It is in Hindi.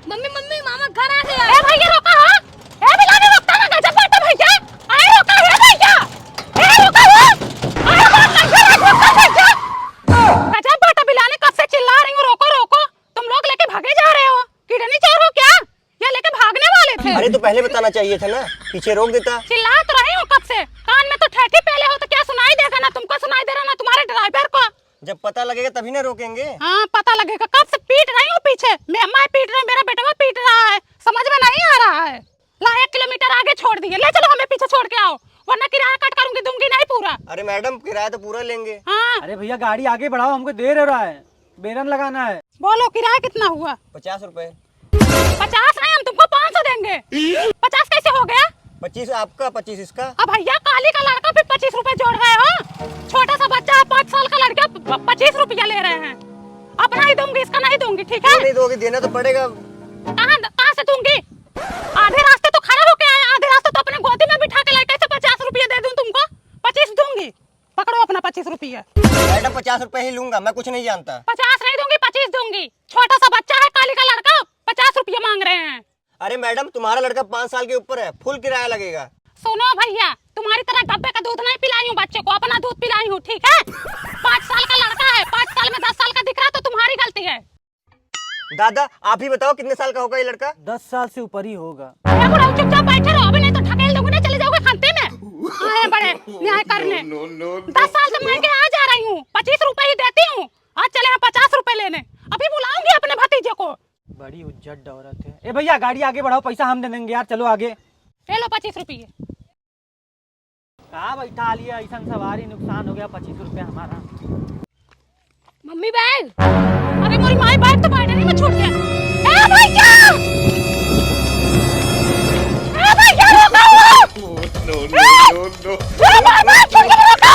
मम्मी मम्मी मामा घर आ गया। ए भैया रोका हो। ए बिलाने रोकता ना गजब बात है भैया। आए रोका है भैया। ए रोका हो। आए बात नहीं है रोका भैया। गजब बात है बिलाने कब से चिल्ला रही हूं रोको रोको। तुम लोग लेके भागे जा रहे हो। किडनी चोर हो क्या? या लेके भागने वाले थे? अरे तो पहले बताना चाहिए था ना, पीछे रोक देता। चिल्ला तो रही हूं कब से। कान में तो ठेठी पहले हो तो क्या सुनाई देगा ना तुमको सुनाई दे रहा ना तुम्हारे ड्राइवर को। जब पता लगेगा तभी ना रोकेंगे। हाँ पता लगेगा। कब से पीट रही हूँ पीछे। मैं पीट रही हूँ मेरा बेटा पीट रहा है। समझ में नहीं आ रहा है। ला 1 किलोमीटर आगे छोड़ दिए। ले चलो हमें पीछे छोड़ के आओ वरना किराया कट करूंगी दूंगी नहीं पूरा। अरे मैडम किराया तो पूरा लेंगे। हाँ अरे भैया गाड़ी आगे बढ़ाओ, हमको देर हो रहा है, बेरन लगाना है। बोलो किराया कितना हुआ? 50 रुपए। 50 नहीं हम तुमको 500 देंगे। 50 कैसे हो गया? 25 आपका 25 इसका। अब भैया काली का लड़का फिर 25 रुपए जोड़ रहे हो। छोटा सा बच्चा है 5 साल का लड़का 25 रुपया ले रहे हैं। अपना ही दूंगी इसका नहीं दूंगी ठीक है? नहीं दोगे देना तो पड़ेगा। कहाँ से दूंगी? आधे रास्ते तो खड़ा होके आए आधे रास्ते तो अपने गोदी में बिठा के लड़के से 50 रुपया दे दूं तुमको? 25 दूंगी। पकड़ो अपना 25 रुपया। मैडम 50 रुपए ही लूंगा, मैं कुछ नहीं जानता। 50 नहीं दूंगी 25 दूंगी। छोटा सा बच्चा है काली का लड़का 50 रुपया मांग रहे हैं। अरे मैडम तुम्हारा लड़का 5 साल के ऊपर है, फुल किराया लगेगा। सुनो भैया तुम्हारी तरह डब्बे का दूध नहीं पिलाई हूँ बच्चे को, अपना दूध पिलाई हूँ ठीक है? 5 साल का लड़का है 5 साल में 10 साल का दिख रहा तो तुम्हारी गलती है। दादा आप ही बताओ कितने साल का होगा ये लड़का? 10 साल से ऊपर ही होगा। चुपचाप बैठे रहो अभी नहीं तो ढकेल दूंगी नहीं चले जाओगे खाते में। आए बड़े न्याय करने। 10 साल से मैं के आ जा रही हूँ 25 रुपए ही देती हूँ। आज चले हैं 50 रुपए लेने। अभी बुलाऊंगी अपने भतीजे को। बड़ी उज्जट औरत है। ए भैया गाड़ी आगे बढ़ाओ, पैसा हम दे देंगे यार, चलो आगे। ले लो 25 रुपये। कहाँ बैठा लिया, ऐसा सवारी नुकसान हो गया, 25 रुपया हमारा। Mummy bag. अरे मेरी माई बैग तो बैठने में छूट गया। ए भैया! ए भैया रुको! No no no no. ए बाबा छूट गया रुको!